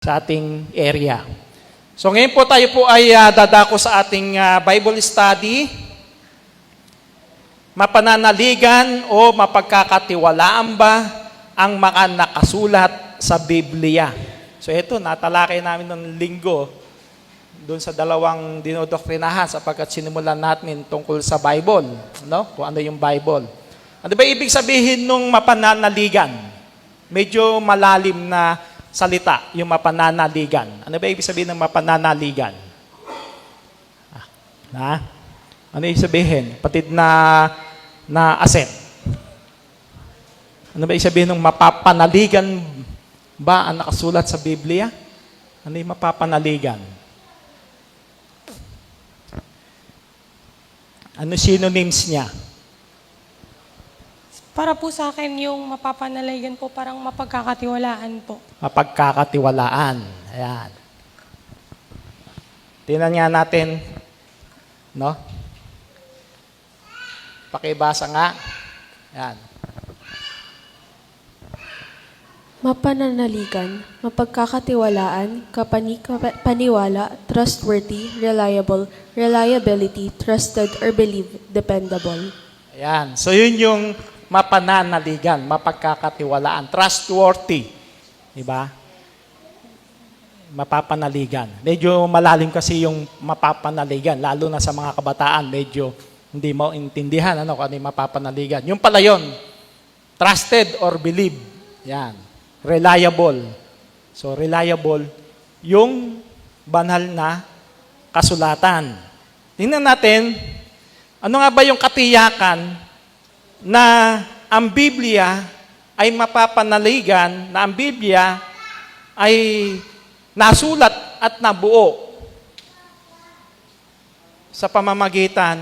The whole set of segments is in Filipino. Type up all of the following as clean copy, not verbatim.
sa ating area. So ngayon po tayo po ay dadako sa ating Bible study. Mapananaligan o mapagkakatiwalaan ba ang mga nakasulat sa Biblia? So ito, natalakay namin ng linggo doon sa dalawang dinodoktrinahan sapagkat sinimulan natin tungkol sa Bible. No? Kung ano yung Bible. Ano ba ibig sabihin nung mapananaligan? Medyo malalim na salita, yung mapananaligan. Ano ba ibig sabihin ng mapananaligan? Ano ibig sabihin? Patid na asset. Ano ba ibig sabihin ng mapapanaligan ba ang nakasulat sa Biblia? Ano yung mapapanaligan? Ano synonyms niya? Para po sa akin, yung mapapanaligan po, parang mapagkakatiwalaan po. Mapagkakatiwalaan. Ayan. Tingnan nga natin, no? Pakibasa nga. Ayan. Mapananaligan, mapagkakatiwalaan, paniwala, trustworthy, reliable, reliability, trusted or believe, dependable. Ayan. So yun yung mapananaligan, mapagkakatiwalaan, trustworthy. Diba? Mapapanaligan. Medyo malalim kasi yung mapapanaligan, lalo na sa mga kabataan, medyo hindi mo intindihan kung ano yung mapapanaligan. Yung pala yun, trusted or believe. Yan. Reliable. So reliable, yung banal na kasulatan. Tingnan natin, ano nga ba yung katiyakan na ang Biblia ay mapapanaligan, na ang Biblia ay nasulat at nabuo sa pamamagitan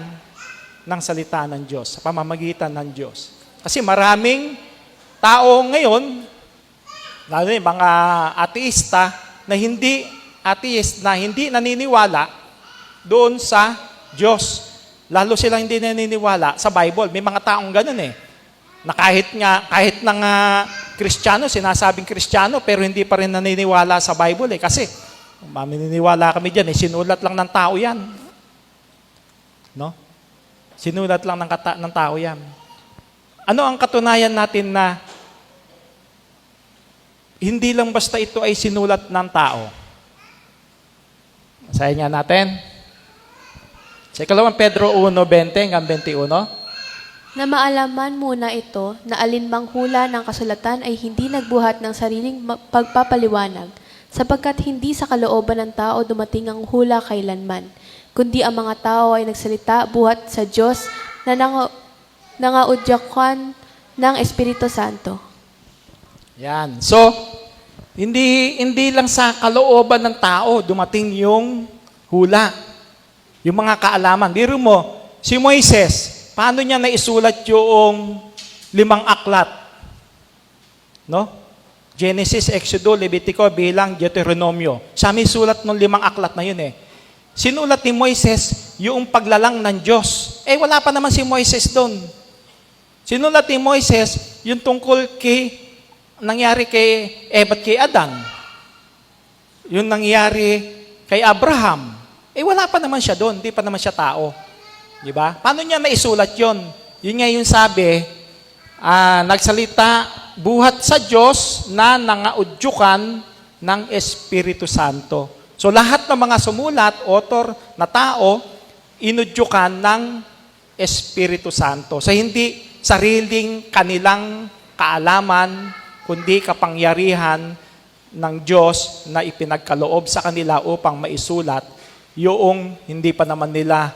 ng salita ng Diyos, sa pamamagitan ng Diyos. Kasi maraming tao ngayon, lalo yung mga ateista, na hindi naniniwala doon sa Diyos. Lalo silang hindi naniniwala sa Bible. May mga taong ganun na kahit ng Kristiyano, sinasabing Kristiyano, pero hindi pa rin naniniwala sa Bible Kasi, maniniwala kami dyan, sinulat lang ng tao yan. No? Sinulat lang ng tao yan. Ano ang katunayan natin na hindi lang basta ito ay sinulat ng tao? Basahin nga natin. Sa 2 Pedro 1:20 hanggang 21. Na maalaman muna ito na alinmang hula ng kasulatan ay hindi nagbuhat ng sariling pagpapaliwanag, sapagkat hindi sa kalooban ng tao dumating ang hula kailanman, kundi ang mga tao ay nagsalita buhat sa Diyos na nangaudyakan ng Espiritu Santo. Yan. So, hindi lang sa kalooban ng tao dumating yung hula. Yung mga kaalaman. Biro mo, si Moises, paano niya naisulat yung 5 aklat? No? Genesis, Exodus, Levitico, Bilang, Deuteronomio. Siya may sulat ng 5 aklat na yun Sinulat ni Moises yung paglalang ng Diyos. Wala pa naman si Moises doon. Sinulat ni Moises yung tungkol nangyari kay Eva at kay Adan. Yung nangyari kay Abraham. Wala pa naman siya doon. Hindi pa naman siya tao. Di ba? Paano niya naisulat yon? Yun nga yung sabi, nagsalita buhat sa Diyos na nangaudyukan ng Espiritu Santo. So lahat ng mga sumulat, author na tao, inudyukan ng Espiritu Santo. So hindi sariling kanilang kaalaman, kundi kapangyarihan ng Diyos na ipinagkaloob sa kanila upang maisulat yung hindi pa naman nila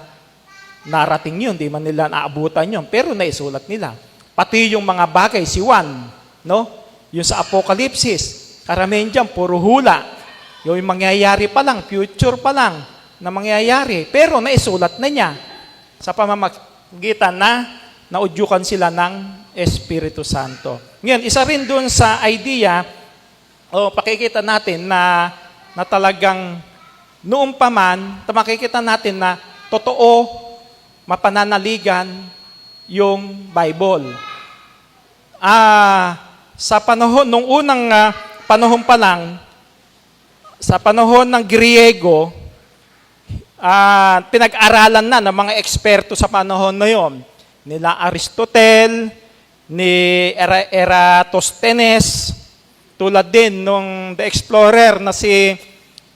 narating yun, hindi man nila naabutan yun, pero naisulat nila. Pati yung mga bagay, si Juan, no? Yung sa Apokalipsis, karamihan dyan, puro hula. Yung mangyayari pa lang, future pa lang na mangyayari, pero naisulat na niya sa pamamagitan na naudyukan sila ng Espiritu Santo. Ngayon, isa rin dun sa idea, pakikita natin na talagang noong pa man, makikita natin na totoo, mapananaligan yung Bible. Sa panahon, nung unang panahon pa lang, sa panahon ng Griego, pinag-aralan na ng mga eksperto sa panahon na yon. Nila Aristotle, ni Eratosthenes, tulad din nung the explorer na si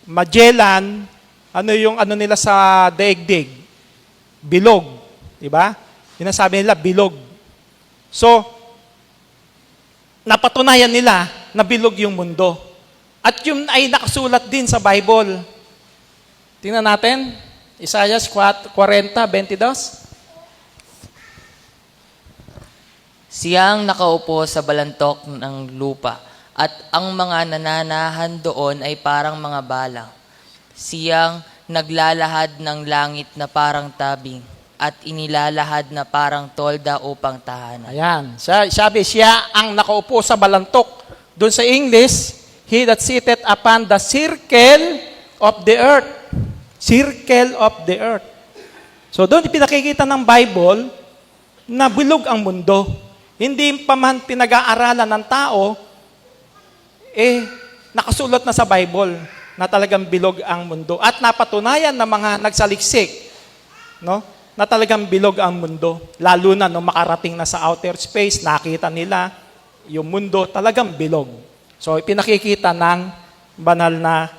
Magellan, ano yung ano nila sa daigdig? Bilog. Diba? Sinasabi nila, bilog. So, napatunayan nila na bilog yung mundo. At yun ay nakasulat din sa Bible. Tingnan natin. Isaiah 40:22. Siyang nakaupo sa balantok ng lupa, at ang mga nananahan doon ay parang mga balang. Siyang naglalahad ng langit na parang tabing, at inilalahad na parang tolda upang tahanan. Ayan. Sabi, siya ang nakaupo sa balantok. Doon sa English, he that sitteth upon the circle of the earth. Circle of the earth. So doon pinakikita ng Bible na bilog ang mundo. Hindi pa man pinag-aaralan ng tao, nakasulat na sa Bible na talagang bilog ang mundo. At napatunayan ng mga nagsaliksik, no? Na talagang bilog ang mundo. Lalo na nung makarating na sa outer space, nakita nila yung mundo talagang bilog. So, pinakikita ng banal na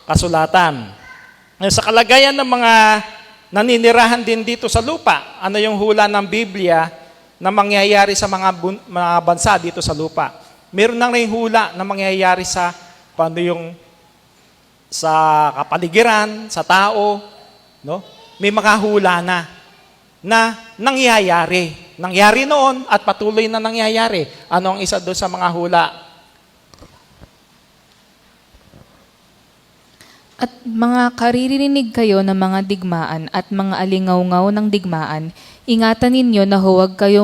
kasulatan. Sa kalagayan ng mga naninirahan din dito sa lupa, ano yung hula ng Biblia na mangyayari sa mga bansa dito sa lupa? Meron nang rin hula na mangyayari sa paano yung sa kapaligiran, sa tao, no? May mga hula na nangyayari. Nangyari noon at patuloy na nangyayari. Ano ang isa doon sa mga hula? At mga karirinig kayo ng mga digmaan at mga alingaw-ngaw ng digmaan, ingatan ninyo na huwag kayo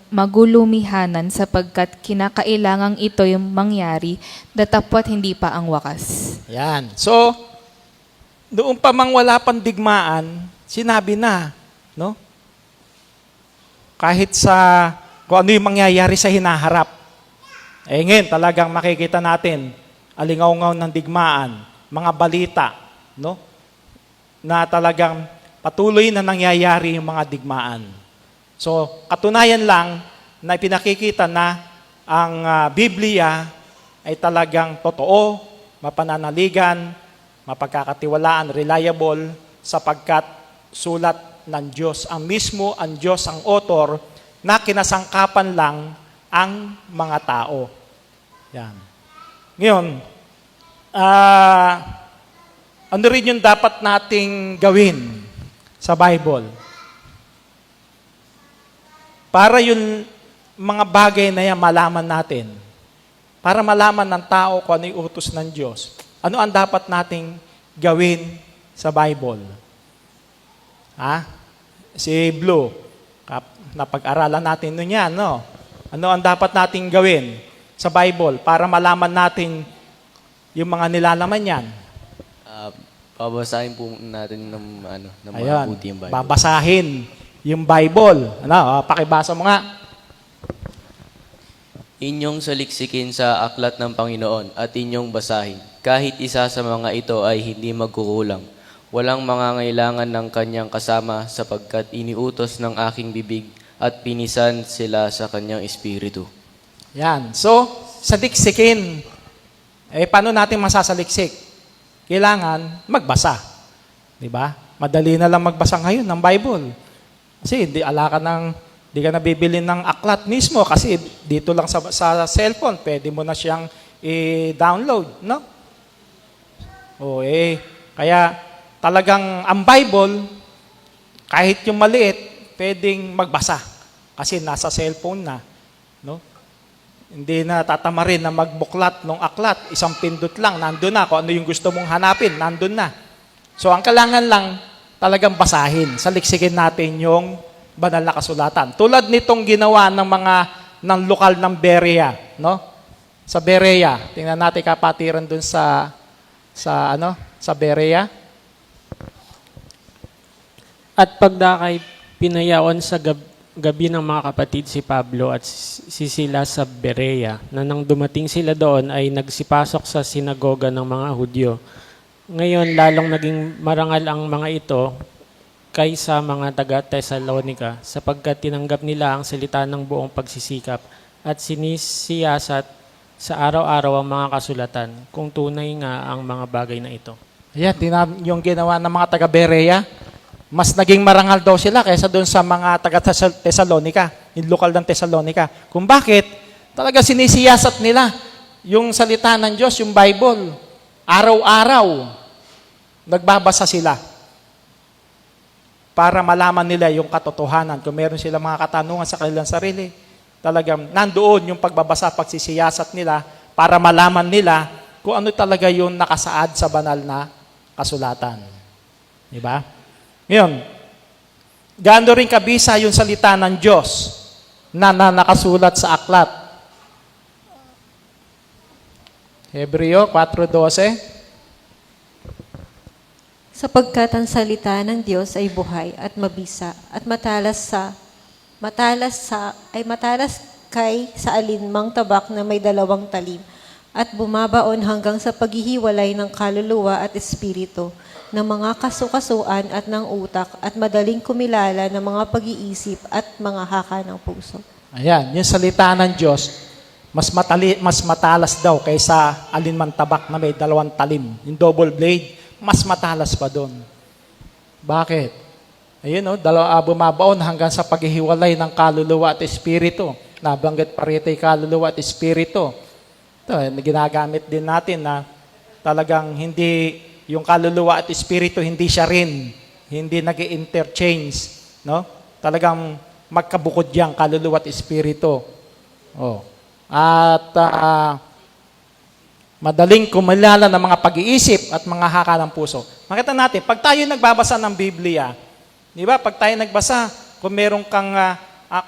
magulumihanan sapagkat kinakailangang ito yung mangyari, datapwat hindi pa ang wakas. Yan. So, doon pa mang wala pang digmaan, sinabi na, no? Kahit sa kung ano yung mangyayari sa hinaharap. Ngayon, talagang makikita natin, alingaw-ngaw ng digmaan, mga balita, no? Na talagang patuloy na nangyayari yung mga digmaan. So, katunayan lang na pinakikita na ang Biblia ay talagang totoo, mapananaligan, mapagkakatiwalaan, reliable, sapagkat sulat ng Diyos. Ang mismo, ang Diyos, ang author, na kinasangkapan lang ang mga tao. Yan. Ngayon, ano rin yung dapat nating gawin sa Bible? Para yung mga bagay na yan malaman natin. Para malaman ng tao kung ano yung utos ng Diyos. Ano ang dapat nating gawin sa Bible? Si Blue, napag-aralan natin nun yan, no? Ano ang dapat nating gawin sa Bible para malaman natin yung mga nilalaman yan? Babasahin po natin ng mga Ayan, mabuti yung Bible. babasahin yung Bible. Pakibasa mo nga. Inyong saliksikin sa aklat ng Panginoon at inyong basahin. Kahit isa sa mga ito ay hindi magkukulang. Walang mangangailangan ng kanyang kasama sapagkat iniutos ng aking bibig at pinisan sila sa kanyang espiritu. Yan. So, saliksikin. Paano natin masasaliksik? Kailangan magbasa. Di ba? Madali na lang magbasa ngayon ng Bible. Kasi di ka nabibili ng aklat mismo kasi dito lang sa cellphone, pwede mo na siyang i-download, no? Kaya talagang ang Bible, kahit yung maliit, pwedeng magbasa kasi nasa cellphone na, no? Hindi na tatamarin na magbuklat ng aklat, isang pindot lang, nandun na. Kung ano yung gusto mong hanapin, nandun na. So, ang kailangan lang talagang basahin. Saliksikin natin yung banal na kasulatan. Tulad nitong ginawa ng lokal ng Berea, no? Sa Berea, tingnan natin kapatiran dun sa Berea. At pagdakay pinayawan gabi ng mga kapatid si Pablo at si Sila sa Berea, na nang dumating sila doon ay nagsipasok sa sinagoga ng mga Hudyo. Ngayon, lalong naging marangal ang mga ito kaysa mga taga-Tesalonika, sapagkat tinanggap nila ang salita ng buong pagsisikap at sinisiyasat sa araw-araw ang mga kasulatan, kung tunay nga ang mga bagay na ito. Ayan, yung ginawa ng mga taga-Berea, mas naging marangal daw sila kaysa doon sa mga taga-Tesalonika, yung lokal ng Tesalonika. Kung bakit, talaga sinisiyasat nila yung salita ng Diyos, yung Bible. Araw-araw, nagbabasa sila para malaman nila yung katotohanan. Kung meron sila mga katanungan sa kanilang sarili, talagang nandoon yung pagbabasa, pagsisiyasat nila para malaman nila kung ano talaga yung nakasaad sa banal na kasulatan. Di ba? Ngayon, gaano rin kabisa yung salita ng Diyos na nakasulat sa aklat. Hebreo 4:12. Sapagkat ang salita ng Diyos ay buhay at mabisa at matalas kay sa alinmang tabak na may 2 talim at bumabaon hanggang sa paghihiwalay ng kaluluwa at espiritu, ng mga kasukasuan at ng utak at madaling kumilala ng mga pag-iisip at mga haka ng puso. Ayan, yung salita ng Diyos, mas matalas daw kaysa alinman tabak na may 2 talim. Yung double blade, mas matalas pa doon. Bakit? Ayun, bumabaon hanggang sa paghihiwalay ng kaluluwa at espiritu. Nabanggit pa rito yung kaluluwa at espiritu. Ito, ginagamit din natin na talagang hindi yung kaluluwa at espiritu, hindi siya rin. Hindi nag-interchange. No? Talagang magkabukod yan, kaluluwa at espiritu. Oh. At madaling kumilala ng mga pag-iisip at mga haka ng puso. Makita natin, pag tayo nagbabasa ng Biblia, di ba? Pag tayo nagbasa, kung meron kang,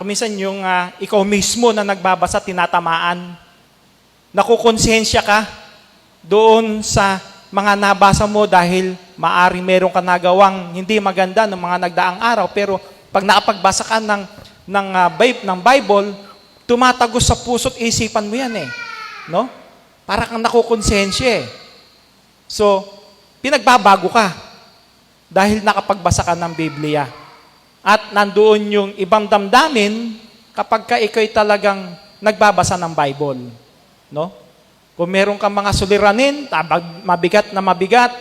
kuminsan yung ikaw mismo na nagbabasa, tinatamaan, nakukonsensya ka doon sa mga nabasa mo dahil maaring meron ka nagawang hindi maganda ng mga nagdaang araw, pero pag nakapagbasa ka ng Bible, tumatagos sa puso't isipan mo yan eh. No? Para kang nakukonsensya eh. So, pinagbabago ka dahil nakapagbasa ka ng Biblia. At nandoon yung ibang damdamin kapag ka ikaw'y talagang nagbabasa ng Bible. No? Kung meron kang mga suliranin, mabigat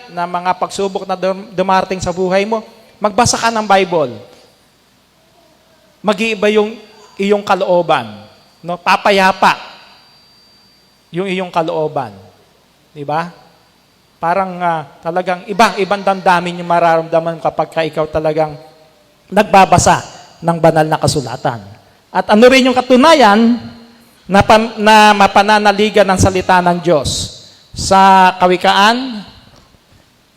na mga pagsubok na dumarating sa buhay mo, magbasa ka ng Bible. Mag-iiba yung iyong kalooban. No? Papayapa yung iyong kalooban. Di ba? Parang talagang ibang damdamin yung mararamdaman kapag ka ikaw talagang nagbabasa ng banal na kasulatan. At ano rin yung katunayan na mapananaligan ng salita ng Diyos? Sa Kawikaan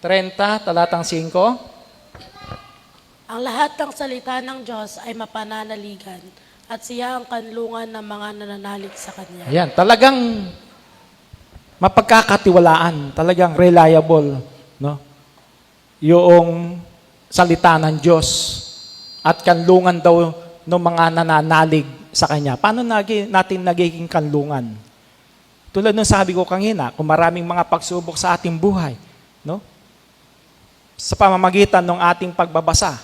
30, talatang 5. Ang lahat ng salita ng Diyos ay mapananaligan at siya ang kanlungan ng mga nananalig sa Kanya. Ayan, talagang mapagkakatiwalaan, talagang reliable, no? Yung salita ng Diyos at kanlungan daw ng mga nananalig sa Kanya. Paano natin nagiging kanlungan? Tulad ng sabi ko kanina, kung maraming mga pagsubok sa ating buhay, no? Sa pamamagitan ng ating pagbabasa,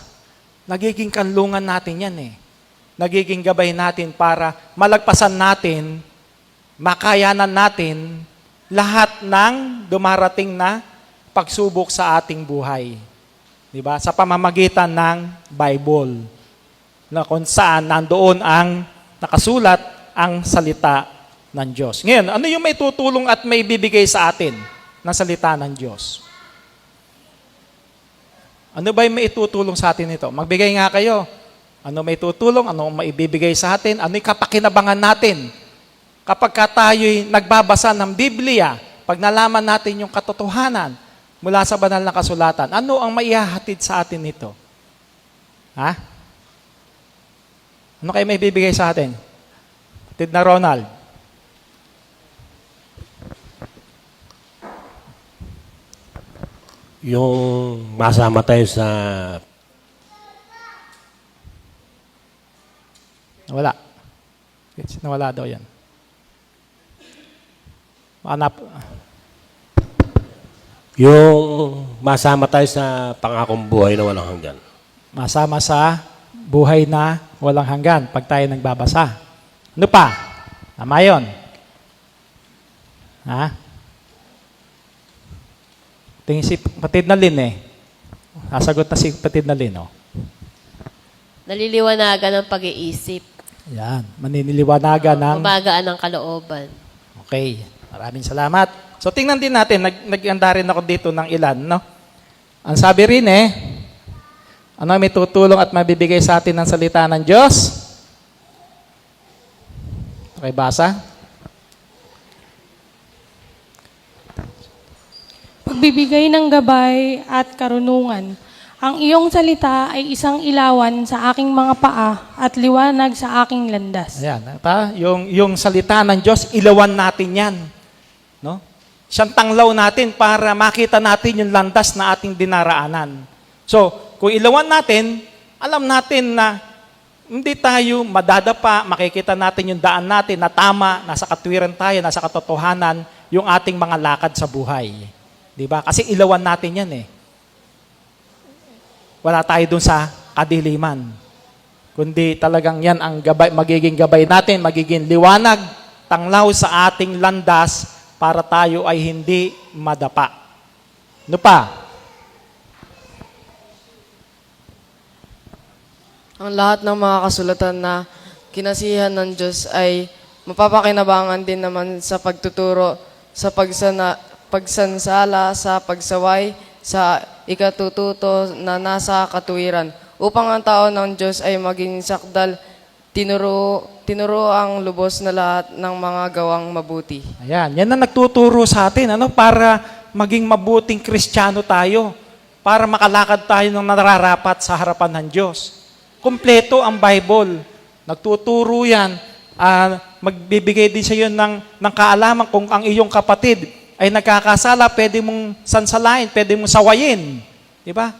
nagiging kanlungan natin yan eh. Nagiging gabay natin para malagpasan natin, makayanan natin lahat ng dumarating na pagsubok sa ating buhay. Diba? Sa pamamagitan ng Bible. Na kung saan nandoon ang nakasulat ang salita ng Diyos. Ngayon, ano yung may tutulong at may bibigay sa atin ng salita ng Diyos? Ano ba yung may itutulong sa atin ito? Magbigay nga kayo. Ano may tutulong? Ano may ibibigay sa atin? Ano yung kapakinabangan natin? Kapag tayo'y nagbabasa ng Biblia, pag nalaman natin yung katotohanan mula sa banal na kasulatan, ano ang maihahatid sa atin nito? Ha? Ano kayo may bibigay sa atin? Hatid na Ronald. Yung masama tayo sa Nawala. Nawala daw yan. Hanap. Yung masama tayo sa pangakong buhay na walang hanggan. Masama sa buhay na walang hanggan pag tayo nagbabasa. Ano pa? Tama yun. Ha? Tingin si Patid na Lin eh. Sasagot na si Patid na Lin, oh. Naliliwanagan ng pag-iisip. Yan. Maniniliwanagan ng... Mabagaan ng kalooban. Okay. Maraming salamat. So, tingnan din natin. Nag-anda rin ako dito ng ilan, no? Ang sabi rin ano may tutulong at mabibigay sa atin ng salita ng Diyos? Okay, basa? Pagbibigay ng gabay at karunungan. Ang iyong salita ay isang ilawan sa aking mga paa at liwanag sa aking landas. Ayan. Yung salita ng Diyos, ilawan natin yan. No? Siyang tanglaw natin para makita natin yung landas na ating dinaraanan. So, kung ilawan natin, alam natin na hindi tayo madadapa, makikita natin yung daan natin na tama, nasa katwiran tayo, nasa katotohanan, yung ating mga lakad sa buhay. Diba? Kasi ilawan natin yan eh. Wala tayo dun sa kadiliman. Kundi talagang yan ang gabay, magiging gabay natin, magiging liwanag, tanglaw sa ating landas para tayo ay hindi madapa. Ano pa? Ang lahat ng mga kasulatan na kinasihan ng Diyos ay mapapakinabangan din naman sa pagtuturo, sa pagsansala, sa pagsaway, sa ikatututo na nasa katuwiran, upang ang tao ng Diyos ay maging sakdal, tinuro ang lubos na lahat ng mga gawang mabuti. Ayan, yan na nagtuturo sa atin, para maging mabuting Kristiyano tayo, para makalakad tayo ng nararapat sa harapan ng Diyos. Kompleto ang Bible. Nagtuturo yan. Magbibigay din sa iyo ng kaalaman kung ang iyong kapatid ay nagkakasala, pwede mong sansalain, pwede mong sawayin. Di ba?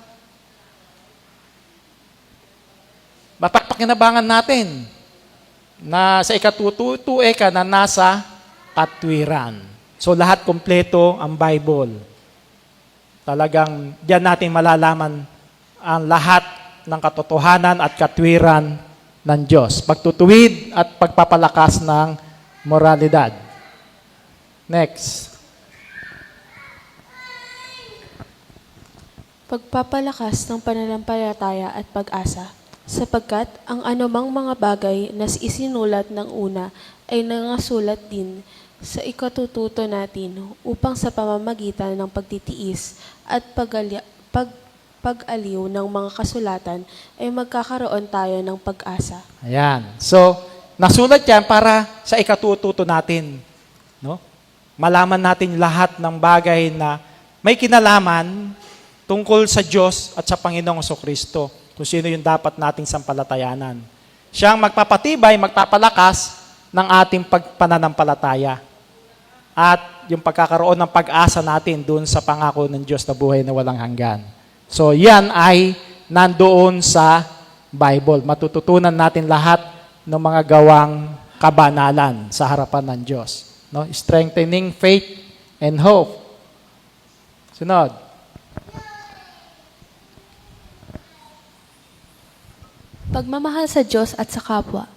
Mapapakinabangan natin na sa ikatututo ka na nasa katwiran. So lahat kompleto ang Bible. Talagang diyan natin malalaman ang lahat ng katotohanan at katwiran ng Diyos. Pagtutuwid at pagpapalakas ng moralidad. Next. Pagpapalakas ng pananampalataya at pag-asa, sapagkat ang anumang mga bagay na isinulat ng una ay nangasulat din sa ikatututo natin upang sa pamamagitan ng pagtitiis at pag-aliw ng mga kasulatan ay magkakaroon tayo ng pag-asa. Ayan. So, nasulat yan para sa ikatututo natin. No? Malaman natin lahat ng bagay na may kinalaman tungkol sa Diyos at sa Panginoong Kristo, kung sino yung dapat nating sampalatayanan. Siyang magpapatibay, magpapalakas ng ating pananampalataya at yung pagkakaroon ng pag-asa natin doon sa pangako ng Diyos na buhay na walang hanggan. So, yan ay nandoon sa Bible. Matututunan natin lahat ng mga gawang kabanalan sa harapan ng Diyos. No? Strengthening faith and hope. Sunod. Pagmamahal sa Diyos at sa kapwa.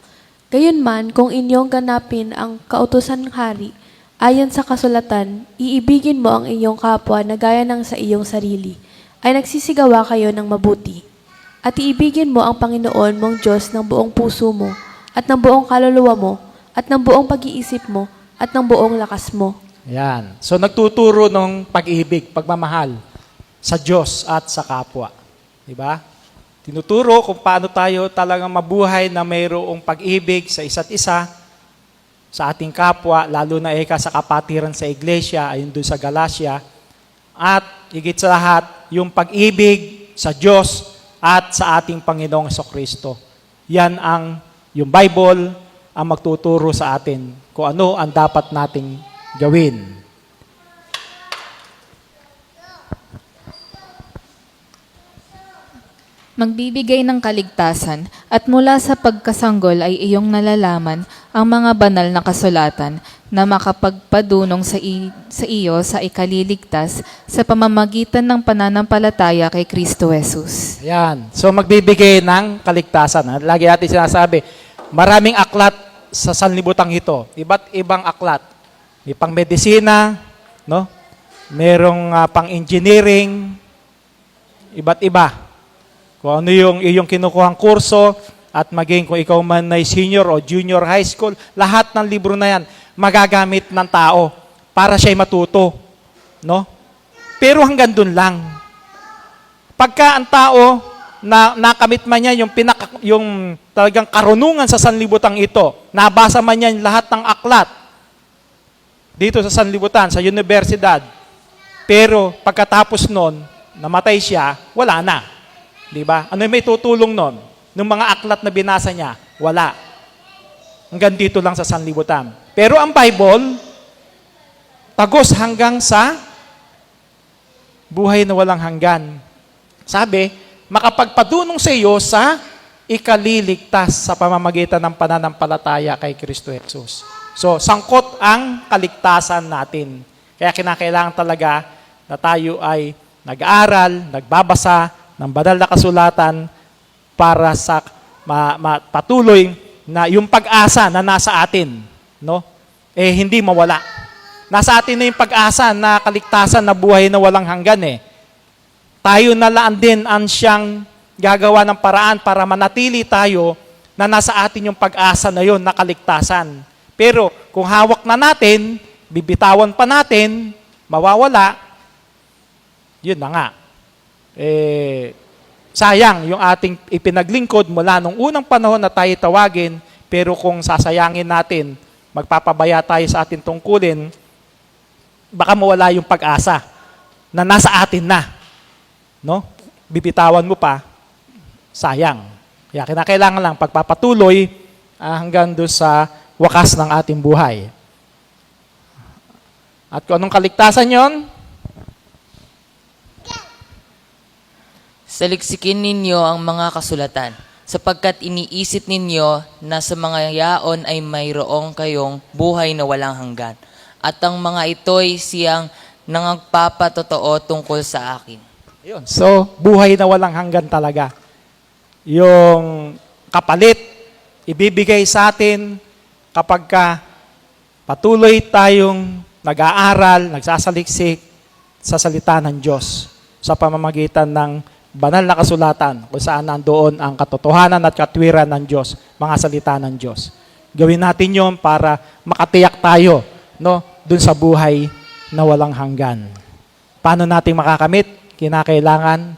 Gayunman, kung inyong ganapin ang kautusan ng hari, ayon sa kasulatan, iibigin mo ang iyong kapwa na gaya ng sa iyong sarili, ay nagsisigawa kayo ng mabuti. At iibigin mo ang Panginoon mong Diyos ng buong puso mo, at ng buong kaluluwa mo, at ng buong pag-iisip mo, at ng buong lakas mo. Yan. So, nagtuturo ng pag-ibig, pagmamahal sa Diyos at sa kapwa. Diba? Tinuturo kung paano tayo talagang mabuhay na mayroong pag-ibig sa isa't isa, sa ating kapwa, lalo na sa kapatiran sa iglesia, ayun doon sa Galacia, at higit sa lahat, yung pag-ibig sa Diyos at sa ating Panginoong Kristo. Yan yung Bible ang magtuturo sa atin kung ano ang dapat nating gawin. magbibigay ng kaligtasan, at mula sa pagkasanggol ay iyong nalalaman ang mga banal na kasulatan na makapagpadunong sa iyo sa ikaliligtas sa pamamagitan ng pananampalataya kay Kristo Jesus. Ayan. So magbibigay ng kaligtasan. Lagi natin sinasabi, maraming aklat sa sanlibutan ito. Iba't ibang aklat. May pang medisina, no? Merong pang engineering, iba't iba. Kung ano yung iyong kinukuhang kurso, at maging kung ikaw man ay senior o junior high school, lahat ng libro na yan, magagamit ng tao para siya'y matuto. No? Pero hanggang dun lang. Pagka ang tao, nakamit man niya yung talagang karunungan sa sanlibutan ito, nabasa man niya lahat ng aklat dito sa sanlibutan, sa universidad, pero pagkatapos nun, namatay siya, wala na. Diba? Ano may tutulong nun? Nung mga aklat na binasa niya, wala. Hanggang dito lang sa sanlibutan. Pero ang Bible, tagos hanggang sa buhay na walang hanggan. Sabi, makapagpadunong sa iyo sa ikaliligtas sa pamamagitan ng pananampalataya kay Kristo Jesus. So, sangkot ang kaligtasan natin. Kaya kinakailangan talaga na tayo ay nag-aaral, nagbabasa ng banal na kasulatan para sa patuloy na yung pag-asa na nasa atin, no? Hindi mawala. Nasa atin na yung pag-asa na kaligtasan na buhay na walang hanggan eh. Tayo na laan din ang siyang gagawa ng paraan para manatili tayo na nasa atin yung pag-asa na yun na kaligtasan. Pero kung hawak na natin, bibitawan pa natin, mawawala, yun na nga. Sayang yung ating ipinaglingkod mula nung unang panahon na tayo tawagin, pero kung sasayangin natin, magpapabaya tayo sa ating tungkulin, baka mawala yung pag-asa na nasa atin na. No? Bibitawan mo pa, sayang. Kaya kinakailangan lang pagpapatuloy hanggang doon sa wakas ng ating buhay. At kung anong kaligtasan yon? Saliksikin ninyo ang mga kasulatan, sapagkat iniisip ninyo na sa mga yaon ay mayroong kayong buhay na walang hanggan. At ang mga ito'y siyang nangagpapatotoo tungkol sa akin. Ayun. So, buhay na walang hanggan talaga. Yung kapalit, ibibigay sa atin kapag patuloy tayong nag-aaral, nagsasaliksik sa salita ng Diyos sa pamamagitan ng banal na kasulatan kung saan nandoon ang katotohanan at katwiran ng Diyos, mga salita ng Diyos. Gawin natin yon para makatiyak tayo, no, dun sa buhay na walang hanggan. Paano natin makakamit? Kinakailangan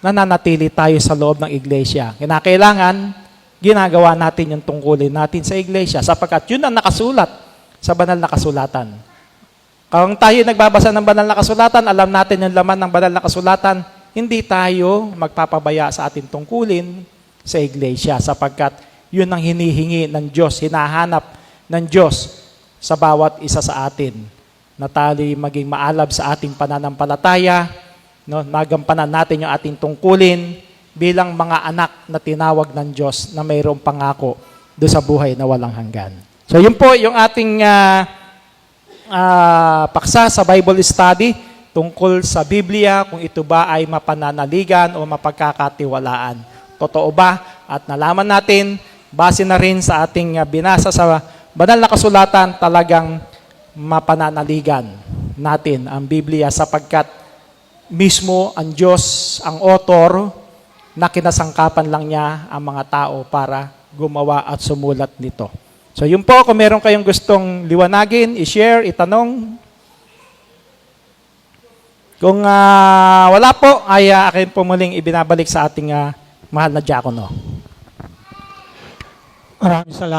nananatili tayo sa loob ng iglesia. Kinakailangan ginagawa natin yung tungkulin natin sa iglesia sapagkat yun ang nakasulat sa banal na kasulatan. Kung tayo nagbabasa ng banal na kasulatan, alam natin yung laman ng banal na kasulatan, hindi tayo magpapabaya sa ating tungkulin sa iglesia sapagkat yun ang hinihingi ng Diyos, hinahanap ng Diyos sa bawat isa sa atin na tayo maging maalab sa ating pananampalataya, no, magampanan natin yung ating tungkulin bilang mga anak na tinawag ng Diyos na mayroong pangako doon sa buhay na walang hanggan. So yun po yung ating paksa sa Bible study tungkol sa Biblia, kung ito ba ay mapananaligan o mapagkakatiwalaan. Totoo ba? At nalaman natin, base na rin sa ating binasa sa banal na kasulatan, talagang mapananaligan natin ang Biblia sapagkat mismo ang Diyos, ang author, na kinasangkapan lang niya ang mga tao para gumawa at sumulat nito. So yun po, kung meron kayong gustong liwanagin, i-share, itanong. Kung wala po, ay akin po muling ibinabalik sa ating mahal na diakono. Maraming salamat.